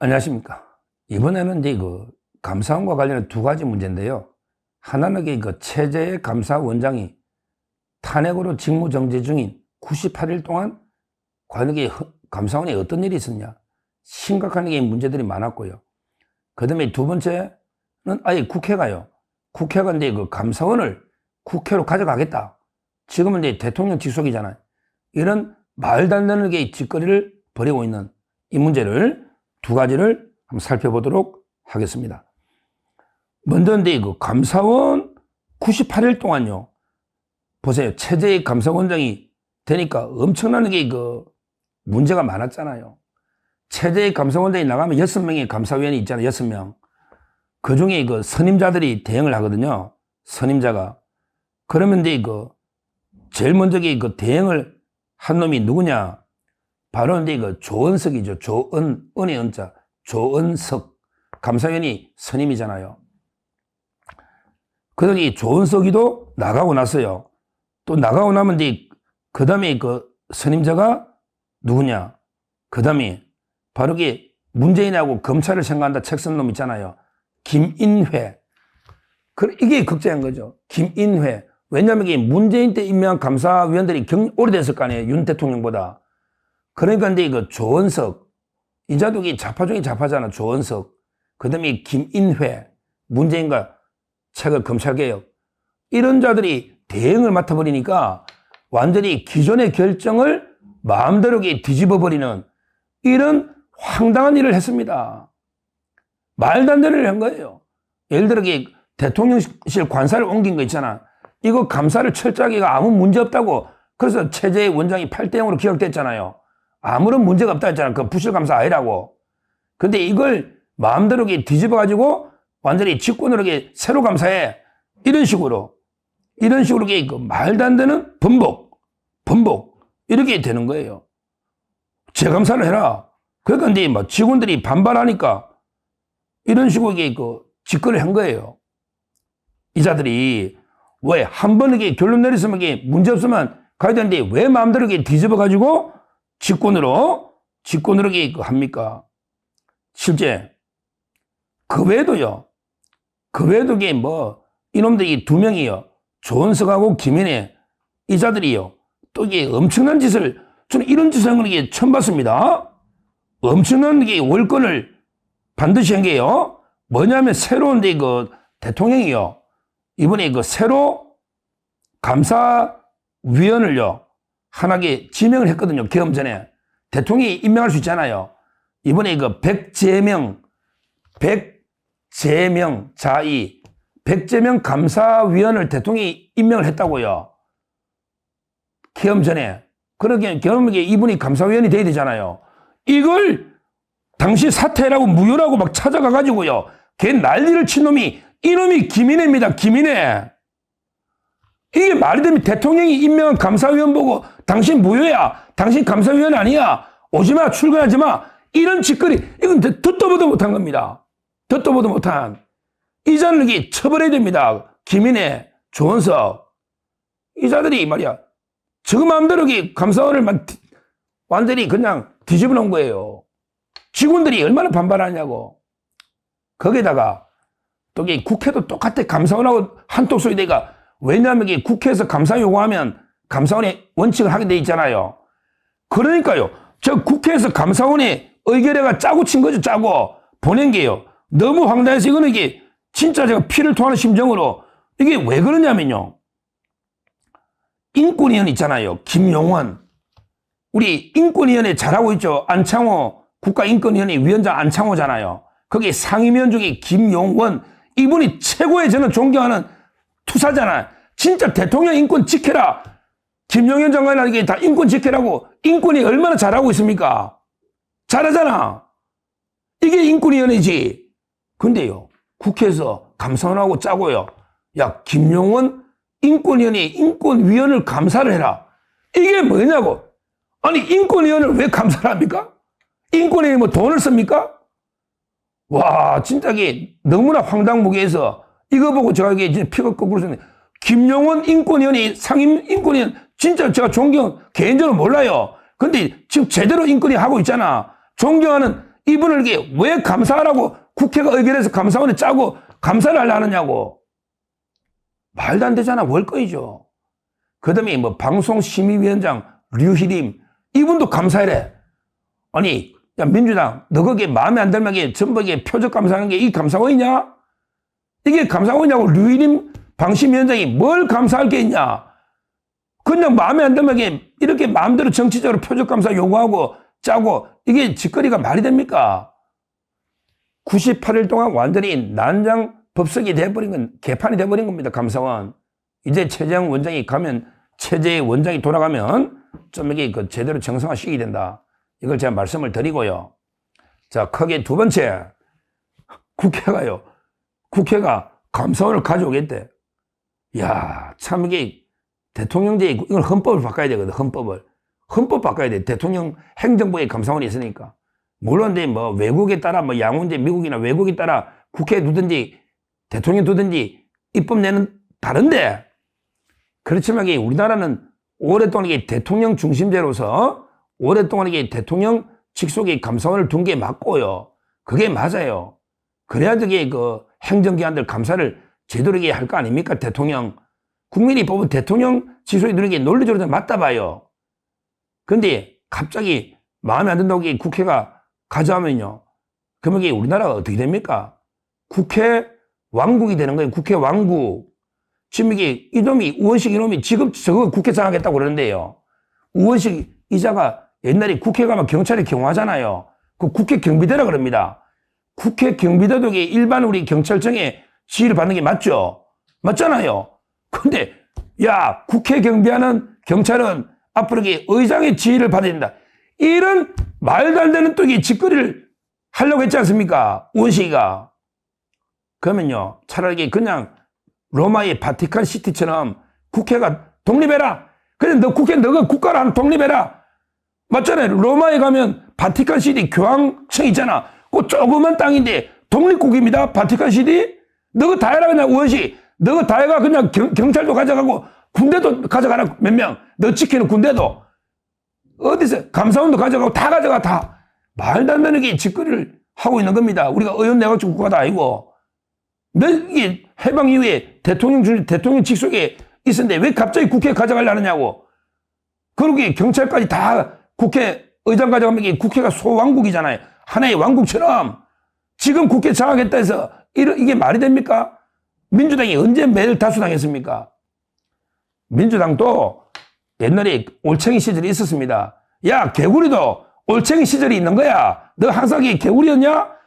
안녕하십니까. 이번에는 이제 감사원과 관련한 두 가지 문제인데요. 하나는 체제의 감사원장이 탄핵으로 직무정지 중인 98일 동안 과연 감사원에 어떤 일이 있었냐. 심각한 문제들이 많았고요. 그 다음에 두 번째는 아예 국회가요. 국회가 이제 감사원을 국회로 가져가겠다. 지금은 이제 대통령 직속이잖아요. 이런 말도 안 되는 짓거리를 벌이고 있는 이 문제를 두 가지를 한번 살펴보도록 하겠습니다. 먼저 감사원 98일 동안요. 보세요. 체제의 감사원장이 되니까 엄청난 문제가 많았잖아요. 체제의 감사원장이 나가면 6명의 감사위원이 있잖아요. 6명. 그 중에 선임자들이 대응을 하거든요. 선임자가. 그러면 제일 먼저 대응을 한 놈이 누구냐? 바로 조은석이죠. 은의 은자. 조은석. 감사위원이 선임이잖아요. 그래서 이 조은석이도 나가고 났어요. 또 나가고 나면 그 다음에 선임자가 누구냐? 그 다음에 바로 문재인하고 검찰을 생각한다 책 쓴 놈 있잖아요. 김인회. 이게 극적인 거죠. 김인회. 왜냐하면 문재인 때 임명한 감사위원들이 오래됐을 거 아니에요. 윤 대통령보다. 그러니까 조은석. 이 자도 좌파 중에 좌파잖아. 조은석. 그 다음에 김인회. 문재인과 책을 검찰개혁. 이런 자들이 대응을 맡아버리니까 완전히 기존의 결정을 마음대로 뒤집어버리는 이런 황당한 일을 했습니다. 말도 안 되는 일을 한 거예요. 예를 들어 대통령실 관사를 옮긴 거 있잖아. 이거 감사를 철저하게 아무 문제 없다고. 그래서 체제의 원장이 8대0으로 기각됐잖아요. 아무런 문제가 없다 했잖아. 그 부실감사 아니라고. 근데 이걸 마음대로 뒤집어가지고 완전히 직권으로 새로 감사해. 이런 식으로 말도 안 되는 번복. 이렇게 되는 거예요. 재감사를 해라. 그러니까 이제 직원들이 반발하니까 이런 식으로 직거를 한 거예요. 이 자들이 왜 한 번 결론 내렸으면 문제 없으면 가야 되는데 왜 마음대로 뒤집어가지고 직권으로 합니까? 실제 그 외에도요. 이놈들이 두 명이요. 조은석하고 김인혜 이 자들이요. 또 엄청난 짓을 저는 이런 짓을 한 건 처음 봤습니다. 엄청난 월권을 반드시 한 게요. 뭐냐면 새로운 대통령이요. 이번에 새로 감사위원을요. 하나 지명을 했거든요. 개엄 전에. 대통령이 임명할 수 있잖아요. 이번에 백재명 자의 백재명 감사위원을 대통령이 임명을 했다고요. 개엄 전에. 그러게 경험하게 이분이 감사위원이 돼야 되잖아요. 이걸 당시 사퇴라고 무효라고 막 찾아가가지고요. 걔 난리를 친 놈이 이놈이 김인혜입니다. 김인혜. 이게 말이 되면 대통령이 임명한 감사위원 보고 당신 무효야. 당신 감사위원 아니야. 오지마. 출근하지마. 이런 짓거리. 이건 듣도 보도 못한 겁니다. 듣도 보도 못한. 이 자들이 처벌해야 됩니다. 김인혜, 조은석. 이 자들이 말이야. 저 마음대로 감사원을 완전히 그냥 뒤집어 놓은 거예요. 직원들이 얼마나 반발하냐고. 거기다가 또 국회도 똑같아. 감사원하고 한톡 소리 내가. 왜냐하면 국회에서 감사 요구하면 감사원의 원칙을 하게 돼 있잖아요. 그러니까요. 저 국회에서 감사원의 의결회가 짜고 친 거죠. 짜고 보낸 게요. 너무 황당해서 이거는 진짜 제가 피를 토하는 심정으로 이게 왜 그러냐면요. 인권위원 있잖아요. 김용원. 우리 인권위원회 잘하고 있죠. 안창호 국가인권위원회 위원장 안창호잖아요. 거기 상임위원 중에 김용원. 이분이 최고의 저는 존경하는 투사잖아요. 진짜 대통령 인권 지켜라. 김용현 장관이 다 인권 지켜라고. 인권이 얼마나 잘하고 있습니까? 잘하잖아. 이게 인권위원회지. 근데요. 국회에서 감사원하고 짜고요. 야, 김용원 인권위원회 인권위원을 감사를 해라. 이게 뭐냐고. 아니 인권위원을 왜 감사를 합니까? 인권위원회 돈을 씁니까? 와 진짜 너무나 황당무계해서 이거 보고 제가 피가 거꾸로 섰네. 김용원 인권위원회 상임 인권위원 진짜 제가 개인적으로 몰라요. 근데 지금 제대로 인권위 하고 있잖아. 존경하는 이분을 이게 왜 감사하라고 국회가 의결해서 감사원에 짜고 감사를 하려 하느냐고. 말도 안 되잖아. 월거이죠. 그 다음에 뭐 방송심의위원장 류희림, 이분도 감사해래. 아니, 야, 민주당, 너 거기에 마음에 안 들면 이게 전부 이게 표적 감사하는 게 이 감사원이냐? 이게 감사원이냐고. 류희림 방심위원장이 뭘 감사할 게 있냐? 그냥 마음에 안 들면 이게 이렇게 마음대로 정치적으로 표적 감사 요구하고 짜고, 이게 짓거리가 말이 됩니까? 98일 동안 완전히 난장 법석이 돼버린 건, 개판이 돼버린 겁니다. 감사원. 이제 최재형 원장이 가면, 체제의 원장이 돌아가면 좀 이게 그 제대로 정상화 시키게 된다. 이걸 제가 말씀을 드리고요. 자, 크게 두 번째. 국회가요. 국회가 감사원을 가져오겠대. 이야, 참 이게 대통령제의, 이걸 헌법을 바꿔야 되거든, 헌법을. 헌법 바꿔야 돼. 대통령 행정부의 감사원이 있으니까. 물론, 뭐, 외국에 따라, 뭐, 양훈제 미국이나 외국에 따라 국회에 두든지, 대통령 두든지, 입법 내는 다른데, 그렇지만 이게 우리나라는 오랫동안 이게 대통령 중심제로서 오랫동안 이게 대통령 직속의 감사원을 둔 게 맞고요. 그게 맞아요. 그래야 저게 그 행정기관들 감사를 제대로 할 거 아닙니까? 대통령. 국민이 뽑은 대통령 직속에 두는 게 논리적으로 맞다 봐요. 근데 갑자기 마음에 안 든다고 국회가 가져가면요. 그러면 이게 우리나라가 어떻게 됩니까? 국회 왕국이 되는 거예요. 국회 왕국. 지금 이게 이놈이 우원식 이놈이 지금 저거 국회 장악했다고 그러는데요. 우원식 이자가 옛날에 국회 가면 경찰이 경호하잖아요. 그 국회 경비대라 그럽니다. 국회 경비대도 일반 우리 경찰청에 지휘를 받는 게 맞죠? 맞잖아요. 근데 야, 국회 경비하는 경찰은 앞으로 의장의 지휘를 받아야 된다. 이런 말도 안 되는 또 이게 짓거리를 하려고 했지 않습니까? 우원식이가. 그러면요, 차라리 그냥 로마의 바티칸 시티처럼 국회가 독립해라. 그래, 너 국회, 너가 국가를 하나 독립해라. 맞잖아요. 로마에 가면 바티칸 시티 교황청 있잖아. 그 조그만 땅인데 독립국입니다. 바티칸 시티. 너가 다 해라, 그냥 우원식. 너가 다 해가 그냥 경찰도 가져가고 군대도 가져가라. 몇 명. 너 지키는 군대도. 어디서 감사원도 가져가고 다 가져가, 다. 말도 안 되는 게 짓거리를 하고 있는 겁니다. 우리가 의원 내각제 국가도 아니고. 이게 해방 이후에 대통령 직속에 있었는데 왜 갑자기 국회에 가져가려 하느냐고. 그러게 경찰까지 다 국회 의장 가져가면 이게 국회가 소왕국이잖아요. 하나의 왕국처럼. 지금 국회 장악했다 해서 이게 말이 됩니까? 민주당이 언제 매일 다수당했습니까? 민주당도 옛날에 올챙이 시절이 있었습니다. 야, 개구리도 올챙이 시절이 있는 거야. 너 항상 개구리였냐?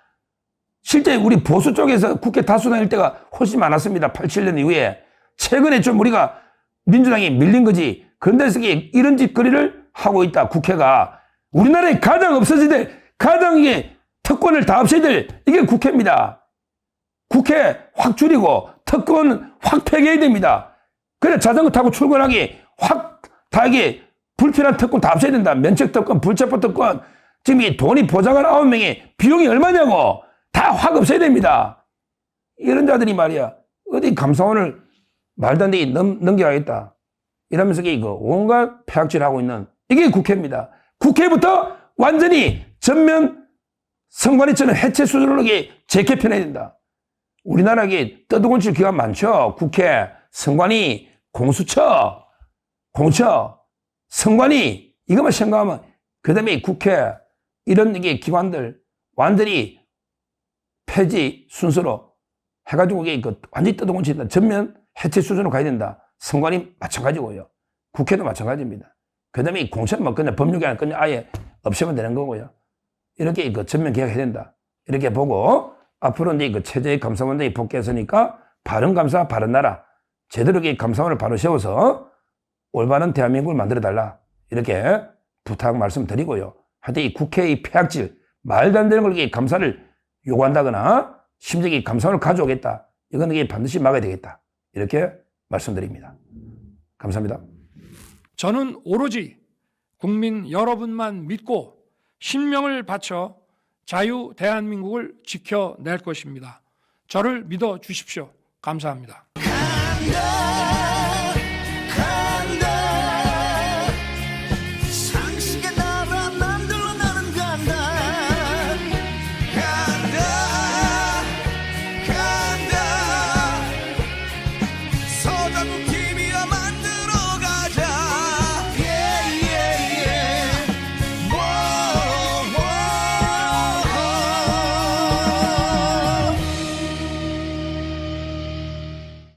실제 우리 보수 쪽에서 국회 다수당일 때가 훨씬 많았습니다. 87년 이후에. 최근에 좀 우리가 민주당이 밀린 거지. 그런데 이런 짓거리를 하고 있다. 국회가. 우리나라에 가장 없어져야 될, 가장 이게 특권을 다 없애야 될, 이게 국회입니다. 국회 확 줄이고 특권 확 폐기해야 됩니다. 그래, 자전거 타고 출근하기 확 다 이게 불필요한 특권 다 없애야 된다. 면책 특권, 불체포 특권. 지금 이 돈이 보좌관 9명이 비용이 얼마냐고. 다 확 없애야 됩니다. 이런 자들이 말이야. 어디 감사원을 말도 안 되게 넘겨가겠다. 이러면서 이거 온갖 폐악질을 하고 있는 이게 국회입니다. 국회부터 완전히 전면 선관위처럼 해체 수준으로 재개편해야 된다. 우리나라에 떠들곤칠 기관 많죠. 국회, 선관위, 공수처, 공처, 선관위 이것만 생각하면 그 다음에 국회 이런 기관들 완전히 폐지 순서로 해가지고 완전히 떠들곤칠 전면 해체 수준으로 가야 된다. 선관위 마찬가지고요. 국회도 마찬가지입니다. 그 다음에 공처는 뭐 그냥 법률개혁 그냥 아예 없애면 되는 거고요. 이렇게 전면 개혁해야 된다. 이렇게 보고 앞으로 이제 체제의 감사원장이 복귀했으니까 바른감사 바른나라 제대로 감사원을 바로 세워서 올바른 대한민국을 만들어달라. 이렇게 부탁 말씀드리고요. 하여튼 이 국회의 폐악질 말도 안 되는 걸 감사를 요구한다거나 심지어 감사원을 가져오겠다. 이건 반드시 막아야 되겠다. 이렇게 말씀드립니다. 감사합니다. 저는 오로지 국민 여러분만 믿고 신명을 바쳐 자유 대한민국을 지켜낼 것입니다. 저를 믿어 주십시오. 감사합니다.